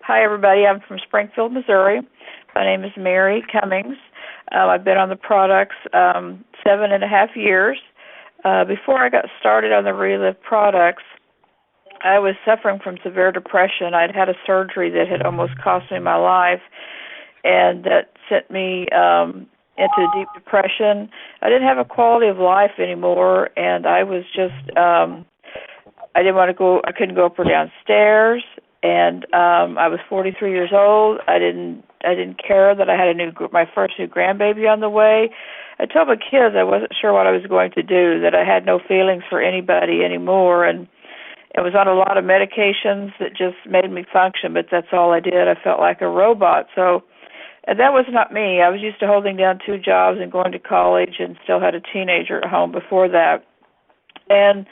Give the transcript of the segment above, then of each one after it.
Hi, everybody. I'm from Springfield, Missouri. My name is Mary Cummings. I've been on the products 7.5 years. Before I got started on the Relive products, I was suffering from severe depression. I'd had a surgery that had almost cost me my life, and that sent me into deep depression. I didn't have a quality of life anymore, and I was just I didn't want to go. I couldn't go up or down stairs, and I was 43 years old. I didn't care that I had my first new grandbaby on the way. I told my kids I wasn't sure what I was going to do, that I had no feelings for anybody anymore, and I was on a lot of medications that just made me function, but that's all I did. I felt like a robot. So, and that was not me. I was used to holding down 2 jobs and going to college and still had a teenager at home before that. And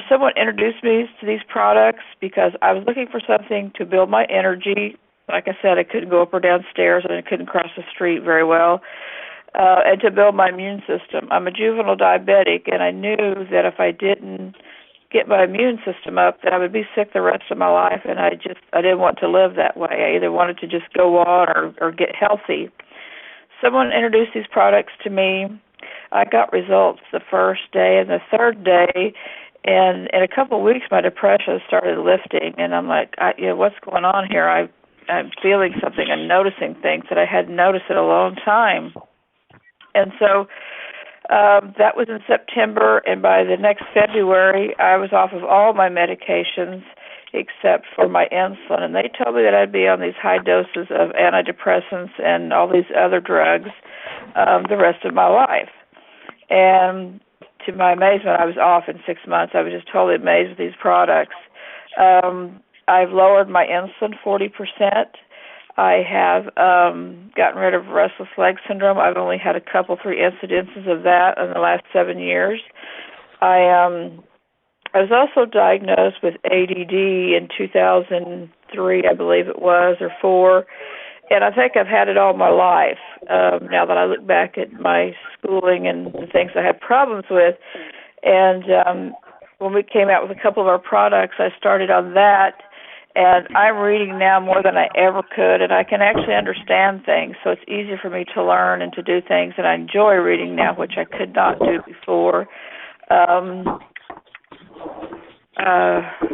someone introduced me to these products because I was looking for something to build my energy. Like I said, I couldn't go up or down stairs and I couldn't cross the street very well. And to build my immune system. I'm a juvenile diabetic, and I knew that if I didn't get my immune system up, that I would be sick the rest of my life, and I didn't want to live that way. I either wanted to just go on or get healthy. Someone introduced these products to me. I got results the first day and the third day, and in a couple of weeks my depression started lifting, and I'm like, what's going on here? I'm feeling something and noticing things that I hadn't noticed in a long time. And so that was in September, and by the next February, I was off of all my medications except for my insulin. And they told me that I'd be on these high doses of antidepressants and all these other drugs the rest of my life. And to my amazement, I was off in 6 months. I was just totally amazed with these products. I've lowered my insulin 40%. I have gotten rid of restless leg syndrome. I've only had 3 incidences of that in the last 7 years. I was also diagnosed with ADD in 2003, I believe it was, or 4, and I think I've had it all my life. Now that I look back at my schooling and the things I had problems with, and when we came out with a couple of our products, I started on that. And I'm reading now more than I ever could, and I can actually understand things, so it's easier for me to learn and to do things, and I enjoy reading now, which I could not do before.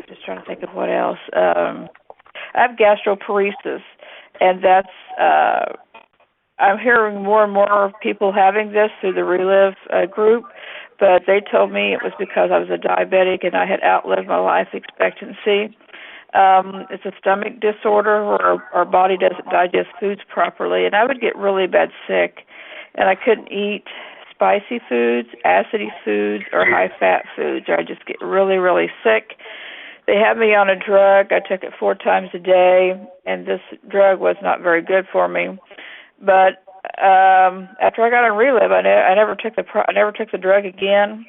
Just trying to think of what else. I have gastroparesis, and that's, I'm hearing more and more people having this through the Relive group, but they told me it was because I was a diabetic and I had outlived my life expectancy. It's a stomach disorder where our body doesn't digest foods properly, and I would get really bad sick, and I couldn't eat spicy foods, acidy foods, or high-fat foods, or I'd just get really, really sick. They had me on a drug. I took it 4 times a day, and this drug was not very good for me. But after I got on Relive, I never took the drug again.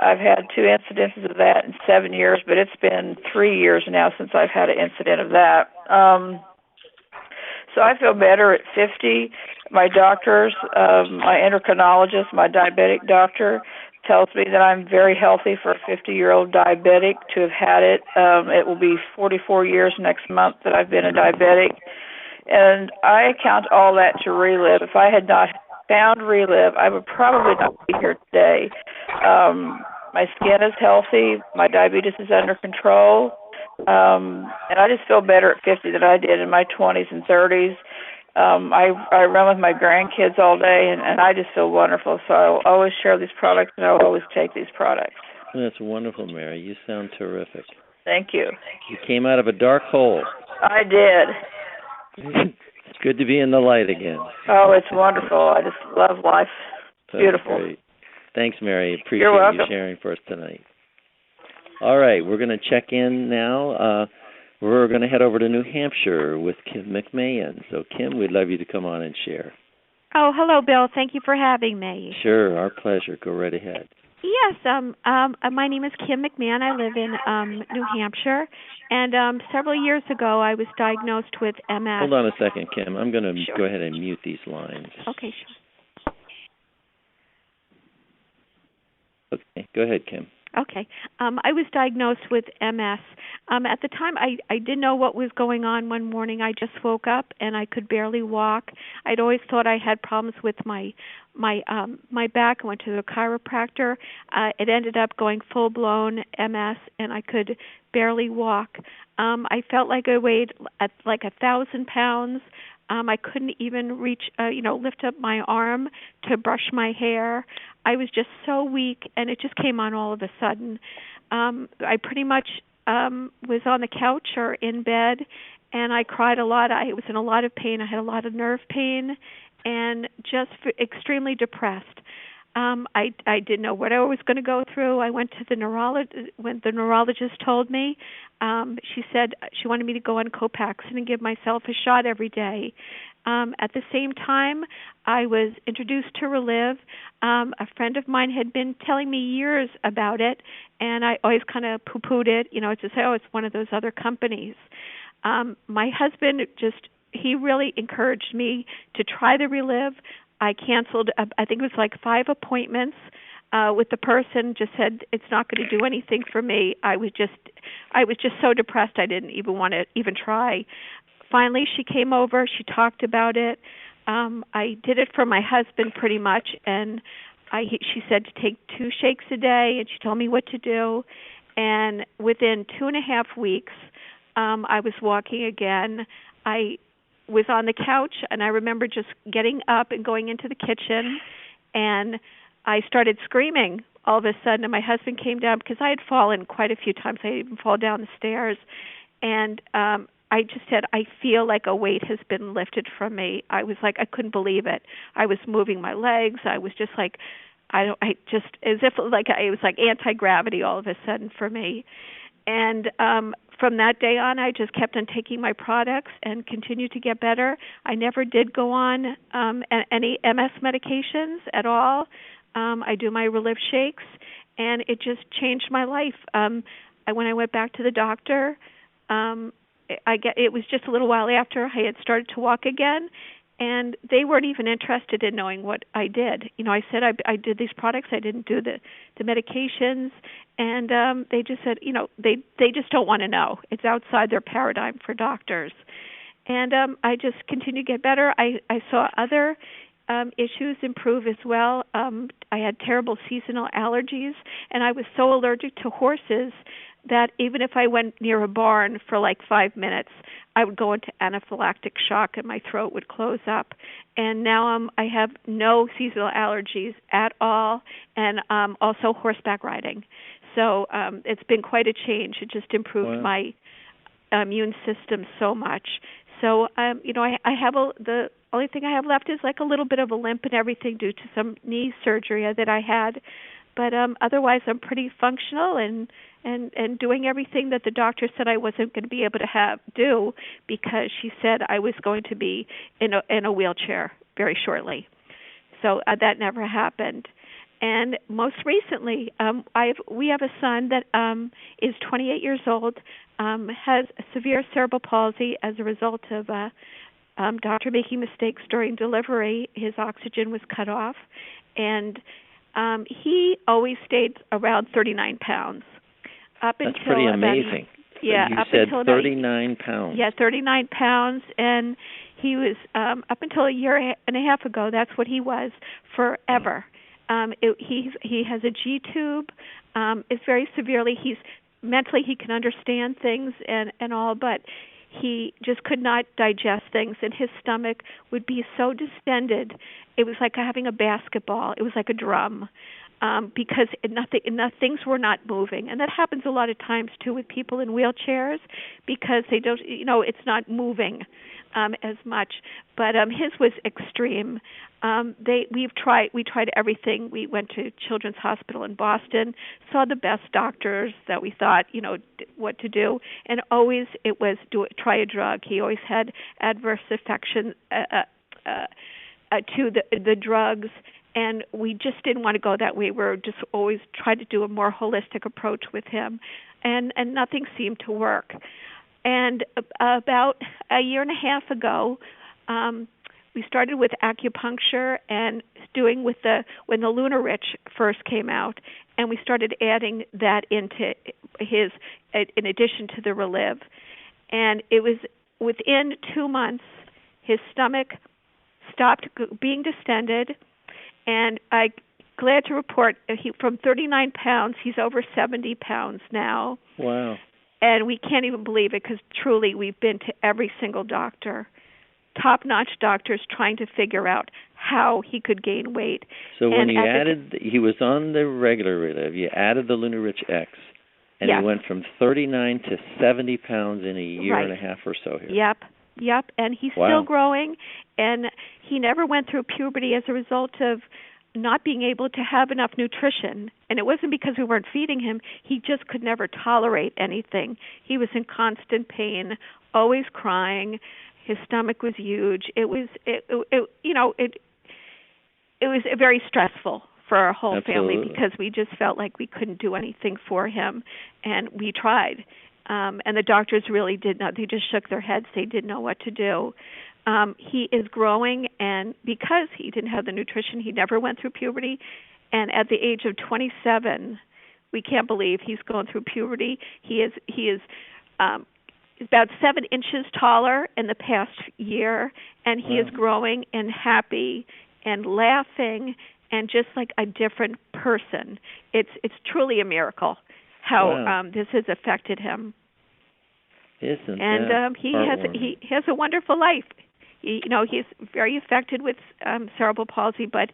I've had 2 incidences of that in 7 years, but it's been 3 years now since I've had an incident of that. So I feel better at 50. My doctors, my endocrinologist, my diabetic doctor, tells me that I'm very healthy for a 50-year-old diabetic to have had it. It will be 44 years next month that I've been a diabetic. And I count all that to Relive. If I had not found Relive, I would probably not be here today. My skin is healthy. My diabetes is under control. And I just feel better at 50 than I did in my 20s and 30s. I run with my grandkids all day, and I just feel wonderful. So I'll always share these products, and I'll always take these products. That's wonderful, Mary. You sound terrific. Thank you. You came out of a dark hole. I did. It's good to be in the light again. Oh, it's wonderful. I just love life. That's beautiful. Great. Thanks, Mary. Appreciate You're welcome. You sharing for us tonight. All right, we're going to check in now. We're going to head over to New Hampshire with Kim McMahon. So, Kim, we'd love you to come on and share. Oh, hello, Bill. Thank you for having me. Sure, our pleasure. Go right ahead. Yes, my name is Kim McMahon. I live in New Hampshire, and several years ago I was diagnosed with MS. Hold on a second, Kim. I'm going to Sure. go ahead and mute these lines. Okay, sure. Okay, go ahead, Kim. Okay. I was diagnosed with MS. At the time, I didn't know what was going on. One morning, I just woke up and I could barely walk. I'd always thought I had problems with my back. I went to the chiropractor. It ended up going full blown MS, and I could barely walk. I felt like I weighed at like 1,000 pounds. I couldn't even reach, lift up my arm to brush my hair. I was just so weak, and it just came on all of a sudden. I pretty much was on the couch or in bed, and I cried a lot. I was in a lot of pain. I had a lot of nerve pain, and just extremely depressed. I didn't know what I was going to go through. I went to the neurologist. When the neurologist told me, she said she wanted me to go on Copaxone and give myself a shot every day. At the same time, I was introduced to Relive. A friend of mine had been telling me years about it, and I always kind of poo-pooed it, to say, oh, it's one of those other companies. My husband he really encouraged me to try the Relive. I canceled, I think it was like 5 appointments with the person, just said it's not going to do anything for me. I was just so depressed I didn't even want to even try. Finally, she came over, she talked about it. I did it for my husband pretty much, and she said to take 2 shakes a day, and she told me what to do. And within 2.5 weeks, I was walking again. I was on the couch, and I remember just getting up and going into the kitchen, and I started screaming all of a sudden, and my husband came down because I had fallen quite a few times. I had even fallen down the stairs, and I just said, I feel like a weight has been lifted from me. I was like, I couldn't believe it. I was moving my legs. I was just like, as if like it was like anti-gravity all of a sudden for me. And from that day on, I just kept on taking my products and continued to get better. I never did go on any MS medications at all. I do my Relief shakes, and it just changed my life. When I went back to the doctor, it was just a little while after I had started to walk again, and they weren't even interested in knowing what I did. I said I did these products. I didn't do the medications, and they just said, they just don't want to know. It's outside their paradigm for doctors. And I just continued to get better. I saw other issues improve as well. I had terrible seasonal allergies, and I was so allergic to horses that even if I went near a barn for like 5 minutes, I would go into anaphylactic shock and my throat would close up. And now I have no seasonal allergies at all, and also horseback riding. So it's been quite a change. It just improved my immune system so much. So I have the only thing I have left is like a little bit of a limp and everything due to some knee surgery that I had. But otherwise, I'm pretty functional and doing everything that the doctor said I wasn't going to be able to do, because she said I was going to be in a wheelchair very shortly. So that never happened. And most recently, we have a son that is 28 years old, has severe cerebral palsy as a result of doctor making mistakes during delivery. His oxygen was cut off, and he always stayed around 39 pounds. That's pretty amazing. You said 39 pounds. Yeah, 39 pounds, and he was up until a year and a half ago. That's what he was forever. He has a G tube. It's very severely. He's mentally he can understand things and all, but he just could not digest things, and his stomach would be so distended. It was like having a basketball. It was like a drum, because things were not moving. And that happens a lot of times, too, with people in wheelchairs, because they don't, it's not moving as much. But his was extreme. We tried everything. We went to Children's Hospital in Boston, saw the best doctors that we thought, what to do, and always it was try a drug. He always had adverse affection to the drugs, and we just didn't want to go that way. We're just always tried to do a more holistic approach with him, and nothing seemed to work. And about a year and a half ago, we started with acupuncture and doing when the Lunar Rich first came out, and we started adding that into his, in addition to the Reliv. And it was within 2 months, his stomach stopped being distended, and I'm glad to report from 39 pounds, he's over 70 pounds now. Wow. And we can't even believe it because truly we've been to every single doctor, top-notch doctors trying to figure out how he could gain weight. So when you added, he was on the regular Reliv, you added the Lunar Rich X, and yes. he went from 39 to 70 pounds in a year right. and a half or so here. Yep, and he's wow. still growing, and he never went through puberty as a result of not being able to have enough nutrition. And it wasn't because we weren't feeding him. He just could never tolerate anything. He was in constant pain, always crying. His stomach was huge. It was very stressful for our whole Absolutely. family because we just felt like we couldn't do anything for him, and we tried. And the doctors really did not. They just shook their heads. They didn't know what to do. He is growing, and because he didn't have the nutrition, he never went through puberty. And at the age of 27, we can't believe he's going through puberty. He is about 7 inches taller in the past year, and he wow. is growing and happy and laughing and just like a different person. It's truly a miracle how wow. this has affected him. Isn't and that he has a wonderful life. He's very affected with cerebral palsy, but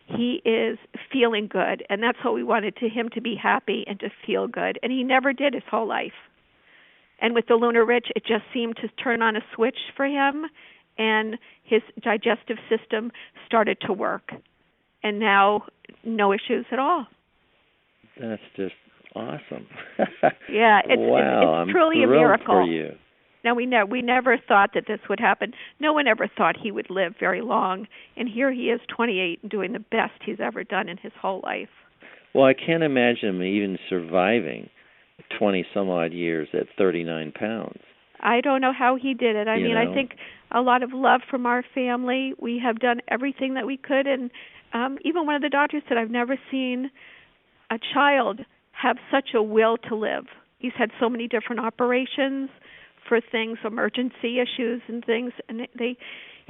he is feeling good, and that's what we wanted him to be happy and to feel good, and he never did his whole life. And with the Lunar Rich, it just seemed to turn on a switch for him, and his digestive system started to work, and now no issues at all. That's just awesome. Yeah, wow, it's truly I'm a miracle. For you. Now, we never thought that this would happen. No one ever thought he would live very long, and here he is, 28, and doing the best he's ever done in his whole life. Well, I can't imagine him even surviving 20-some-odd years at 39 pounds. I don't know how he did it. I think a lot of love from our family. We have done everything that we could, and even one of the doctors said, I've never seen a child have such a will to live. He's had so many different operations for things, emergency issues and things, and he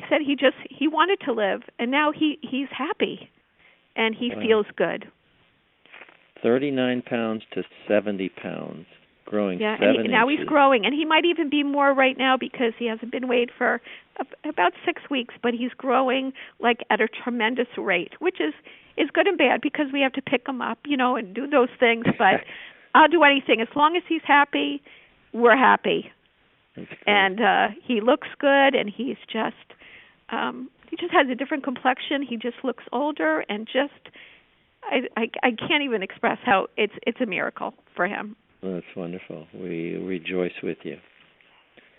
said he wanted to live, and now he's happy, and he wow. feels good. 39 pounds to 70 pounds, growing 7 inches. Now he's growing, and he might even be more right now because he hasn't been weighed for about 6 weeks, but he's growing like at a tremendous rate, which is good and bad because we have to pick him up, and do those things, but I'll do anything. As long as he's happy, we're happy. And he looks good, and he just has a different complexion. He just looks older, and I can't even express how it's a miracle for him. Well, that's wonderful. We rejoice with you.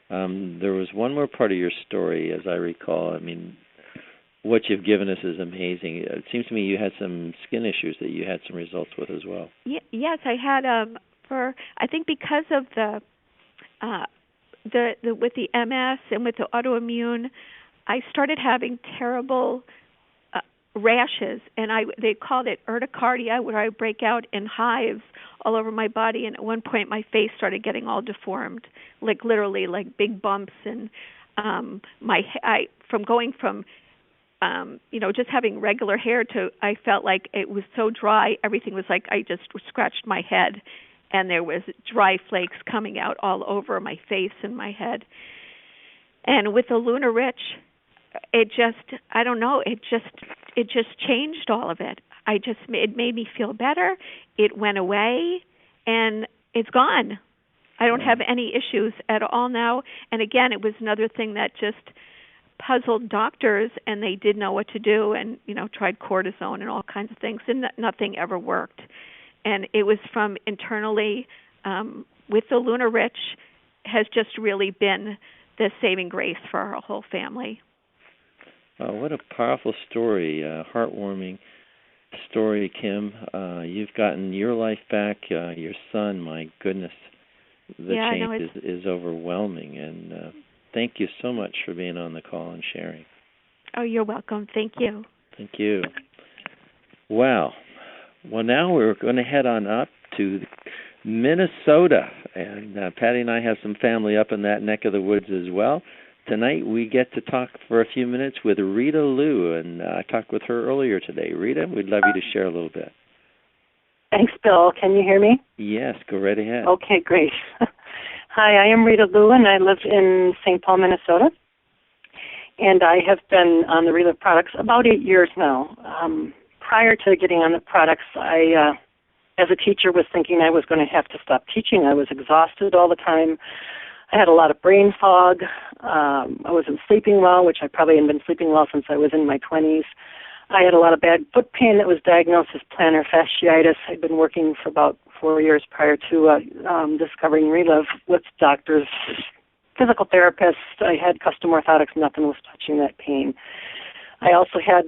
There was one more part of your story, as I recall. I mean, what you've given us is amazing. It seems to me you had some skin issues that you had some results with as well. Yes, I had I think because of the with the MS and with the autoimmune, I started having terrible rashes, and they called it urticaria, where I break out in hives all over my body, and at one point my face started getting all deformed, like literally like big bumps, and from going from just having regular hair to I felt like it was so dry, everything was like I just scratched my head, and there was dry flakes coming out all over my face and my head. And with the Lunar Rich, it just changed all of it. It made me feel better. It went away, and it's gone. I don't have any issues at all now. And again, it was another thing that just puzzled doctors, and they didn't know what to do, and tried cortisone and all kinds of things, and nothing ever worked. And it was from internally with the Lunar Rich has just really been the saving grace for our whole family. What a powerful story, heartwarming story, Kim. You've gotten your life back, your son, my goodness. The change is overwhelming, and thank you so much for being on the call and sharing. Oh, you're welcome. Thank you. Thank you. Wow. Well, now we're going to head on up to Minnesota, and Patty and I have some family up in that neck of the woods as well. Tonight we get to talk for a few minutes with Rita Lou, and I talked with her earlier today. Rita, we'd love you to share a little bit. Thanks, Bill. Can you hear me? Yes, go right ahead. Okay, great. Hi, I am Rita Lou, and I live in St. Paul, Minnesota. And I have been on the Relive products about 8 years now. Prior to getting on the products, I, as a teacher, was thinking I was going to have to stop teaching. I was exhausted all the time. I had a lot of brain fog. I wasn't sleeping well, which I probably hadn't been sleeping well since I was in my 20s. I had a lot of bad foot pain that was diagnosed as plantar fasciitis. I'd been working for about 4 years prior to discovering Relive with doctors, physical therapists. I had custom orthotics. Nothing was touching that pain. I also had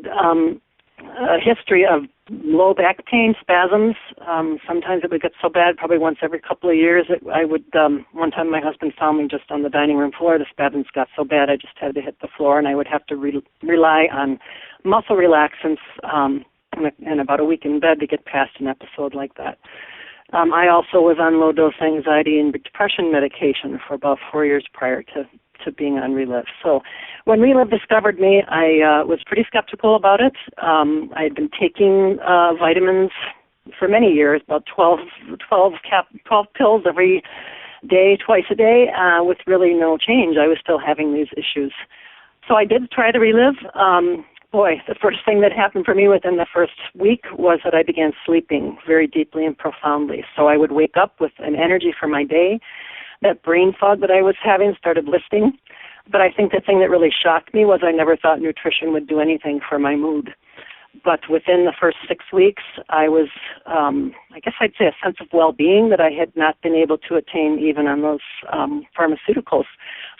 a history of low back pain, spasms. Sometimes it would get so bad, probably once every couple of years. I would. One time my husband found me just on the dining room floor. The spasms got so bad I just had to hit the floor, and I would have to rely on muscle relaxants and about a week in bed to get past an episode like that. I also was on low-dose anxiety and depression medication for about 4 years prior to being on Relive. So when Relive discovered me, I was pretty skeptical about it. I had been taking vitamins for many years, about 12 pills every day, twice a day, with really no change. I was still having these issues. So I did try the Relive. The first thing that happened for me within the first week was that I began sleeping very deeply and profoundly. So I would wake up with an energy for my day. That brain fog that I was having started lifting. But I think the thing that really shocked me was I never thought nutrition would do anything for my mood. But within the first 6 weeks, I was, I guess I'd say, a sense of well-being that I had not been able to attain even on those pharmaceuticals.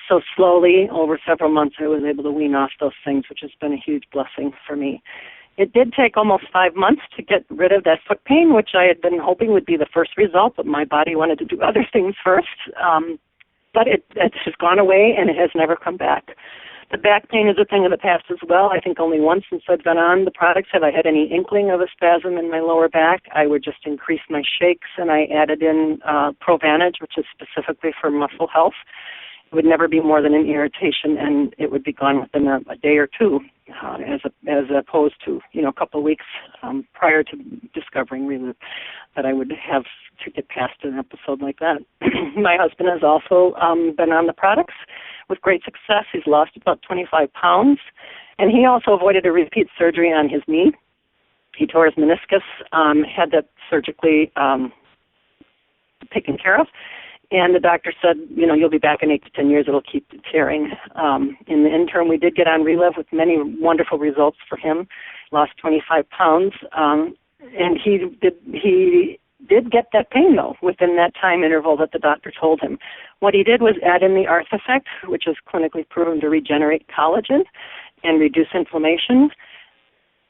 So slowly, over several months, I was able to wean off those things, which has been a huge blessing for me. It did take almost 5 months to get rid of that foot pain, which I had been hoping would be the first result, but my body wanted to do other things first. But it has gone away, and it has never come back. The back pain is a thing of the past as well. I think only once since I've been on the products have I had any inkling of a spasm in my lower back. I would just increase my shakes, and I added in Provantage, which is specifically for muscle health. It would never be more than an irritation, and it would be gone within a day or two, as opposed to a couple of weeks prior to discovering Relive that I would have to get past an episode like that. My husband has also been on the products with great success. He's lost about 25 pounds, and he also avoided a repeat surgery on his knee. He tore his meniscus, had that surgically taken care of. And the doctor said, you'll be back in 8 to 10 years. It'll keep tearing. In the interim, we did get on Relive with many wonderful results for him. Lost 25 pounds. And he did get that pain, though, within that time interval that the doctor told him. What he did was add in the Arth effect, which is clinically proven to regenerate collagen and reduce inflammation.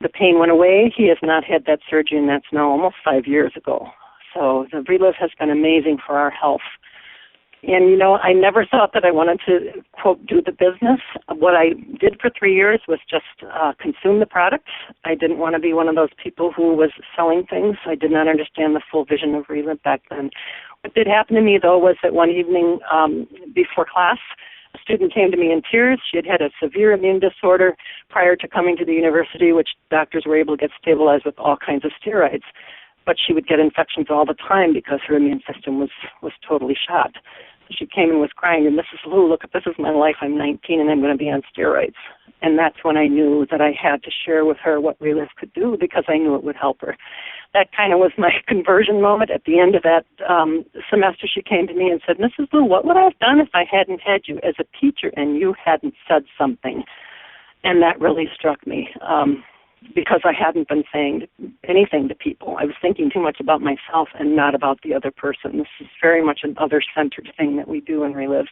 The pain went away. He has not had that surgery, and that's now almost 5 years ago. So the Relive has been amazing for our health. And, I never thought that I wanted to, quote, do the business. What I did for 3 years was just consume the products. I didn't want to be one of those people who was selling things. I did not understand the full vision of Relive back then. What did happen to me, though, was that one evening before class, a student came to me in tears. She had a severe immune disorder prior to coming to the university, which doctors were able to get stabilized with all kinds of steroids. But she would get infections all the time because her immune system was totally shot. So she came and was crying, and Mrs. Lou, look, this is my life. I'm 19, and I'm going to be on steroids. And that's when I knew that I had to share with her what Relive could do because I knew it would help her. That kind of was my conversion moment. At the end of that semester, she came to me and said, Mrs. Lou, what would I have done if I hadn't had you as a teacher and you hadn't said something? And that really struck me. Because I hadn't been saying anything to people. I was thinking too much about myself and not about the other person. This is very much an other-centered thing that we do in Relive.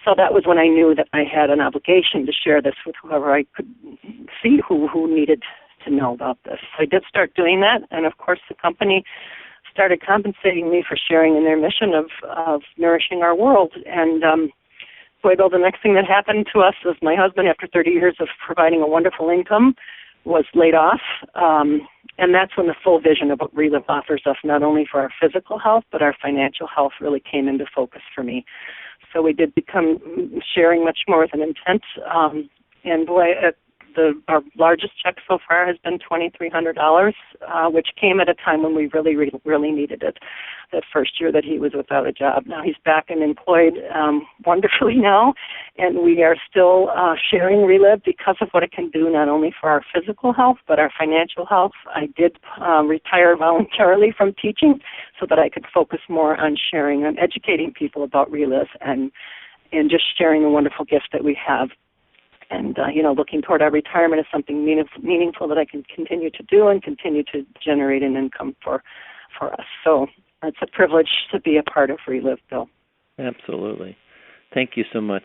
So that was when I knew that I had an obligation to share this with whoever I could see who needed to know about this. So I did start doing that, and of course the company started compensating me for sharing in their mission of nourishing our world. And the next thing that happened to us was my husband, after 30 years of providing a wonderful income, was laid off. And that's when the full vision of what Relive offers us, not only for our physical health, but our financial health really came into focus for me. So we did become sharing much more with an intent. And boy, our largest check so far has been $2,300, which came at a time when we really needed it. That first year that he was without a job. Now he's back and employed wonderfully now, and we are still sharing Relive because of what it can do not only for our physical health but our financial health. I did retire voluntarily from teaching so that I could focus more on sharing and educating people about Relive and just sharing the wonderful gift that we have. And, looking toward our retirement is something meaningful that I can continue to do and continue to generate an income for us. So it's a privilege to be a part of Relive, Bill. Absolutely. Thank you so much.